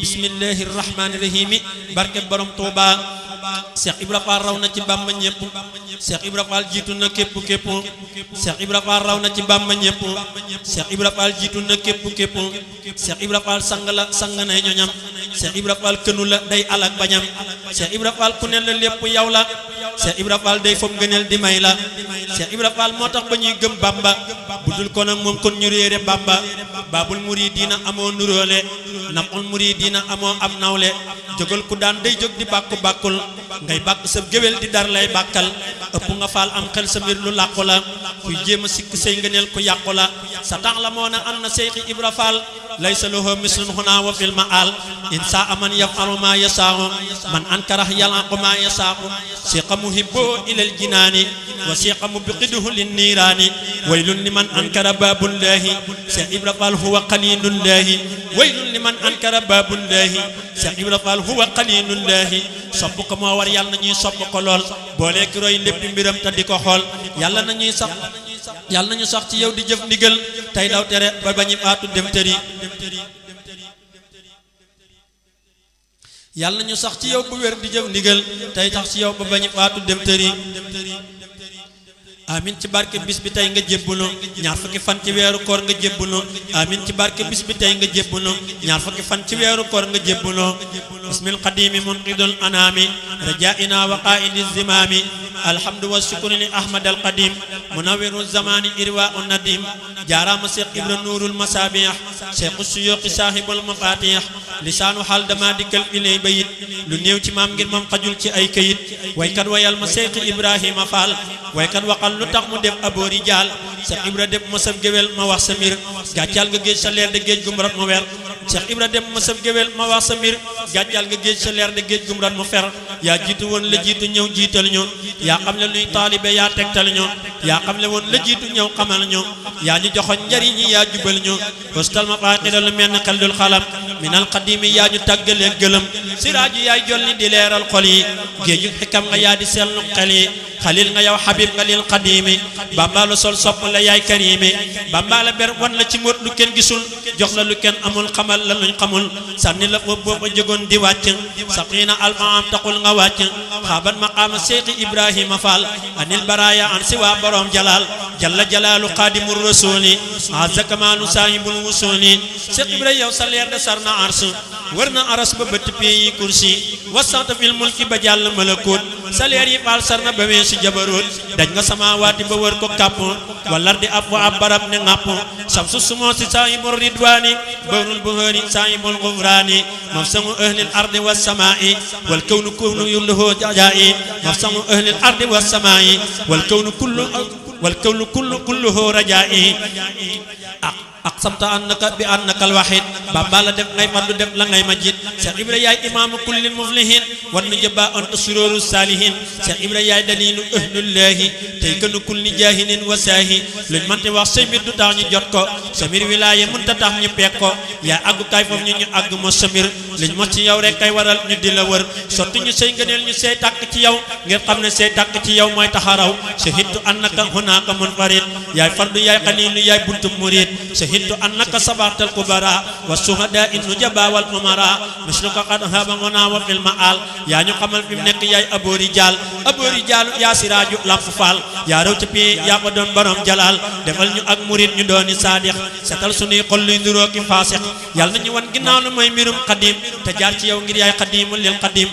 bismillahir rahmanir rahim barke borom Touba Cheikh Ibra Fall raw na ci Bamba ñépp Cheikh Ibra Fall jiitu na képp Cheikh Ibra Fall raw na ci Bamba ñépp Cheikh Ibra Fall jiitu na képp Cheikh Ibra Fall sang la sang na ñoñam Cheikh Ibra Fall kënu la day alak bañam Cheikh Ibra Fall ku ne la lépp yow la Cheikh Ibra Fall day fob ngëneel di may la Cheikh Ibra Fall moo tax ba ñuy gëm Bamba budul ko nag moom kon ñu réere Bamba babul muridina amoo nuróole naful muridina amoo am nawle jógal ku daan day jóg di bàkku bàkkul ngay bàkk sa géwél di dar lay bàkkal ëpp nga faal am xel sa mbir lu làqu la kuy jéem a sikk say ngëneel ku yàqu la sa tax la moo ne am na Cheikh Ibra Fall laysa lahu mislun huna wa fil ma'al insa aman yaf'alu ma yasa'u man ankara yalaqu ma yasa'u siqa muhibbu ila al jinani wa siqa mubqiduhu lin nirani waylun liman ankara babullahi Cheikh Ibra Fall huwa qalilullahi waylun liman ankara babullahi Cheikh Ibra Fall huwa qalilullahi sopp ko moo war yàlla na ñuy sopp ko lool boole ki roy lépp mbiram te di ko xool yàlla na ñuy sax yàlla nañu sax ci yow di jëf ndigal tey daw tere ba bañu faatu dem tëri yàlla nañu sax ci yow bu wér di jëf ndigal tey tax ci yow ba bañu faatu dem tëri amin ci barke bis bi tey nga jébbulu ñaar fukki fan ci weeru koor nga jébbulu amin ci barke bis bi tey nga jébbulu ñaar fukki fan ci weeru koor nga jébbulu bismil qadimi munqidul anami rajaina wa qaidi zimami alhamdu wa shukru li ahmad al qadim munawwiru zamani irwa un nadim jaarama Cheikh Ibra nurul masabih Cheikh suyuqi sahibul mafatih lisanu hal dama dikal ilay bayit lu néew ci maam ngir moom xajul ci ay kayit waykat wayal ma Cheikh Ibrahima Fall waykat waxal lu tax mu def aboori jaal Cheikh Ibra dem masab géwél ma wax sa mbir gàccal nga géej sa leer de géej gum rat mu wer Cheikh Ibra dem masab géwél ma wax sa mbir gàccal nga géej sa leer de géej gum rat mu fer yaa jiitu woon la jiitu ñëw jiital ñu yaa xam le luy taalibe yaa tegtal ñu yaa xam le woon la jiitu ñëw xamal ñu yaa ñu joxoon njariñ yi yaa jubal ñu postal ma faaxida lu mel ni xel dul xalam minal qadimi yaa ñu tàggalee gëlëm siraaju yaay jolli di leeral xol yi géeju xikam nga yaa di sellu xel yi xalil nga yow xabib nga lil qadimi bamba la sol sopp la yaay karimi bamba la ber wan la ci mbóot lu kenn gisul jox la lu kenn amul xamal la luñ xamul sànni la foofu boo ko jógoon di wàcc saqiina alfaam taxul nga wàcc xaaban maqaama Cheikh Ibrahima Fall anil baraya an si waa borom jalal jalla jalaalu xaadimur rasuli azza kamaalu saahibul wusuli Cheikh Ibrahima yow sa leer de sar na ars wër na aras ba bëtt pays kursi wasanta fil mulki ba jàll malakut sa leer yi Fall sar na ba weesu jabaroot daj nga samaawaati ba wër ko kàpp walar di ab wa ab barab ne ŋàpp samsu sumoo si saahibul ridwaani bawnul buhari saahibul gufraani mafsamu ahlil ardi was samaa'i wal kawnu kunu yulluhu jajaa'i mafsamu ahlil ardi was samaa'i wal kawnu kulluhu rajaa'i aqsamta annaka bi annaka alwahid bamba la def ngay fardu def la ngay majid Cheikh Ibra yaay imaamu kullil muflihin wan nu jëba anta sururu salihin Cheikh Ibra yaay dalilu ahlullahi tey gënu kulli jahilin wa saahi luñ mante wax say mbir du tax ñu jot ko sa mbir wilaaye mënta tax ñu peeg ko yaa àggu kaay foofu ñu àgg mo sa mbir liñ mos ci yow rek kay waral ñu di la wër sotti ñu say ngëneel ñu say tàkk ci yow ngir xam ne say tàkk ci yow mooy taxaraw shahidtu annaka hunaka munfarid yaay fardu yaay xalilu yaay buntu murid shahidtu annaka sabaxtal kubara wa suhada innu jaba wal umara misluka qad haba wana wa fil ma'al yaa ñu xamal fi mu nekk yaay aboori jaal yaa siraaju lamp faal yaa raw ci pii yaa ko doon borom jalal defal ñu ak murid ñu dooni saadix setal sunuy xol luy nuroo ki faasix yàlla nañu wan ginnaaw lu mooy mbirum qadim te jaar ci yow ngir yaay qadimul lil qadim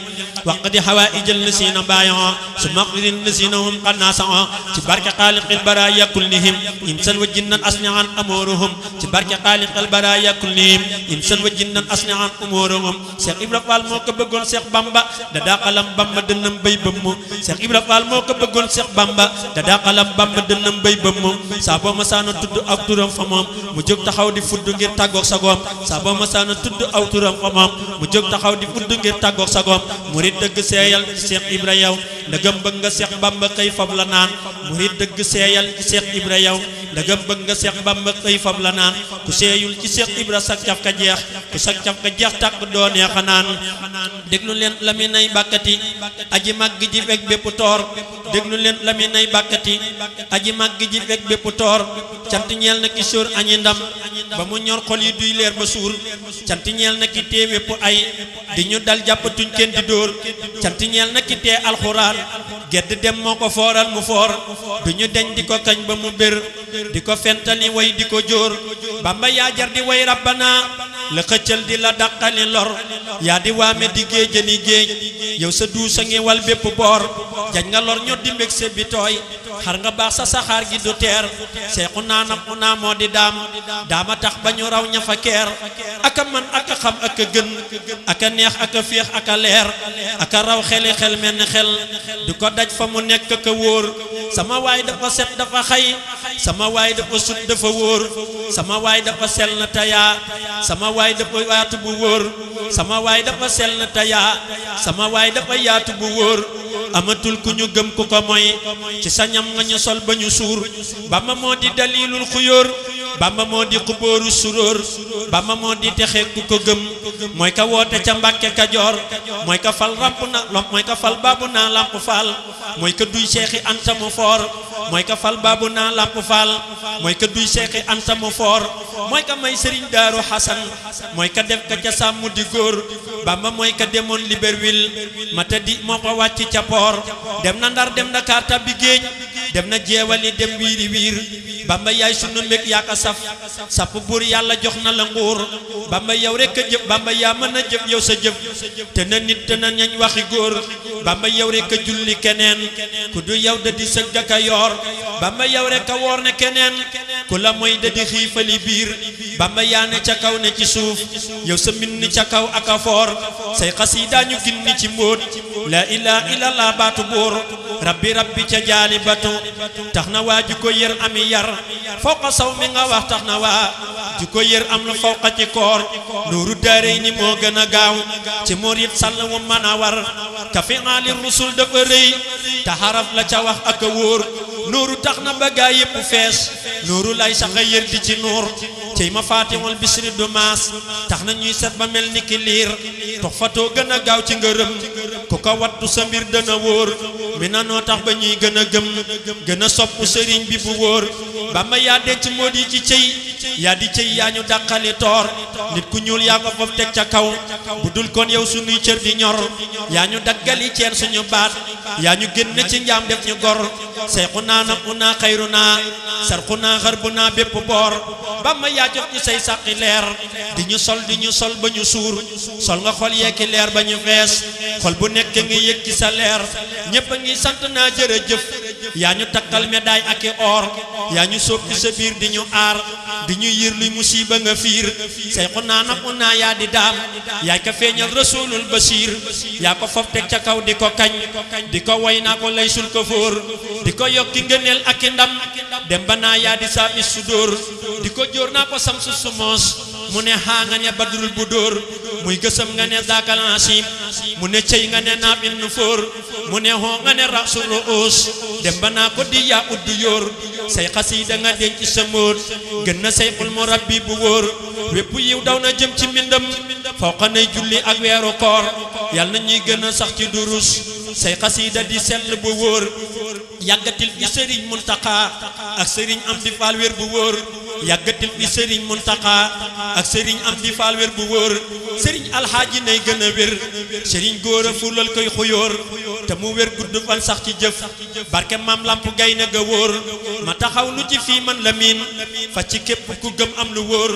waqdi hawaa'ijal lasiina baaya'a summa qdil lasiina hum qad naasa'u ci barke xaaliqil baraaya kullihim insan wa jinnan asni'an amuruhum ci barke xaaliqil baraaya kullihim insan wa jinnan asni'an amuruhum Cheikh Ibra Fall moo ko bëggoon Cheikh Bamba da daqalam Bamba dënnam bay bëmm Cheikh Ibra Fall moo ko bëggoon Cheikh Bamba da daqalam Bamba dënnam bay bëmm saa boo masaana tudd ak turam fa moom mu jóg taxaw di fudd ngir tàggoog sagoom saa boo masaana tudd aw turam fa moom mu jóg taxaw di fudd ngir tàggoog sagoom murid dëgg seeyal Cheikh Ibra yow ndagam bëgg nga Cheikh Bamba xëy fab la naan murid dëgg seeyal Cheikh Ibra yow ndagam bëgg nga Cheikh Bamba xëy fab la naan ku seeyul ci Cheikh Ibra sak caf ka jeex ku sak caf ka jeex tàkk doo neex a naan déglu leen la mi nay bàkkati aji màgg ji fekk bépp toor déglu leen la mi nay bàkkati aji màgg ji fekk bépp toor cant ñeel na ki sóor añi ndam ba mu ñor xol yi duy leer ba suur cant ñeel na ki tee wépp ay di ñu dal jàppatuñ kenn di dóor cant ñeel na ki tee alxuraan gedd dem moo ko fooral mu foor du ñu deñ di ko kañ ba mu bér di ko fentali way di ko jóor Bamba yaa jar di way rabbana la xëccal di la dàqali lor yaa di waame di géejani géej yow sa duusa ngi wal bépp boor jañ nga lor ñoo di mbég se bi tooy xar nga baax sa saxaar gi du teer seexu naanam unaa moo di daama tax ba ñu raw ña fa keer aka man aka xam aka gën aka neex aka féex aka leer aka raw xeli xel mel ni xel di ko daj fa mu nekk aka wóor sama waay dafa set dafa xay sama waay dafa sut dafa wóor sama waay dafa sell na tayaa sama waay dafa yaatu bu wóor sama waay dafa sell na tayaa sama waay dafa yaatu bu wóor amatul ku ñu gëm ku ko moy ci sa ñam nga ñu sol ba ñu suur Bamba moo di dalilul xuyóor Bamba moo di xubóoru suróor Bamba moo di texe ku ko gëm mooy ka woote ca Mbàkke Kajoor mooy ka fal ramp na mooy ka fal baabu naa lamp faal mooy ka duy seexi anta mu foor mooy ka fal baabu naa lamp faal mooy ka duy seexi anta mu foor mooy ka may sëriñ daaru xasan mooy ka def ka ca sàmm di góor Bamba mooy ka demoon Libreville mata di moo ko wàcc ca poor dem na Ndar dem Dakar tabbi géej dem na jeewali dem wiiri wiir Bamba yaay sunu mbég yaa ka saf sap buur yàlla jox na la nguur Bamba yow rek a jëf Bamba yaa mën a jëf yow sa jëf te na nit te na ñañ waxi góor Bamba yow rek a julli keneen ku du yow da di sëgg ak a yoor Bamba yow rek a woor ne keneen ku la mooy da di xiifali biir Bamba yaa ne ca kaw ne ci suuf yow sa mbind ca kaw ak a foor say xasiida ñu ginni ci mbóot la ilaha illallah baatu buur rabbi rabbi ca jaali batu tax na waa ju ko yër ami yar fawqa saw mi nga wax tax na waa ju ko yër am lu fawqa ci koor nuuru daarey ni moo gën a gaaw ci murit sàll wu mën a war ka fi aali rusul dafa rëy te xaraf la ca wax ak a wóor nuuru tax na ba gaa yépp fees nuuru lay sax a yër di ci nuur cey ma faatihul bisri du maas tax na ñuy set ba mel ni ki liir tox fatoo gën a gaaw ci ngërëm ku ko wattu sa mbir dana wóor mi na noo tax ba ñuy gën a gëm gën a sopp sëriñ bi bu wóor Bamba yaa denc moo di ci cey yaa di cey yaa ñu dàqali toor nit ku ñuul yaa ko foofu teg ca kaw bu dul kon yow sunuy cër di ñor yaa ñu daggali ceen suñu baat yaa ñu génn ci njaam def ñu gor seexu naa nam unaa xayru naa sarxu naa xar bu naa bépp boor Bamba yaa jox ñu say sàqi leer di ñu sol ba ñu suur sol nga xol yeeki leer ba ñu fees xol bu nekk ngi yëg ci sa leer ñépp a ngi sant naa jërëjëf yaa ñu takkal médaille ak i or yaa ñu sóob ci sa biir di ñu aar di ñu yir luy musiba nga fiir sayxu naa nam unaa yaa di daam yaay ka feeñal rasulul basiir yaa ko fof teg ca kaw di ko kañ di ko woy naa ko lay sul ko fóor di ko yokki ngëneel ak i ndam dem ba naa yaa di saabi su dóor di ko jóor naa ko samsu su moos mu ne xaa nga ne badrul bu dóor muy gësam nga ne zaakal asim mu ne cey nga ne naab in nu fóor mu ne xoo nga ne rasul ruus dem ba naa ko di yaa uddu yóor say xasiida nga denc sa mbóot gën na sayxul mu rabbi bu wóor wépp yiw daw na jëm ci mbindam fawqa nay julli ak weeru koor yal na ñuy gën a sax ci durus say xasiida di sell bu wóor yàggatil fi sëriñ Muntaxa ak sëriñ Amdi Faal wér bu wóor yàggatil fi sëriñ Muntaxa ak sëriñ Amdi Faal wér bu wóor sëriñ alxaaji nay gën a wér sëriñ góor a fulal koy xuyóor te mu wér gudd fan sax ci jëf barke maam lamp gay na ga wóor ma taxaw lu ci fii man la miin fa ci képp ku gëm am lu wóor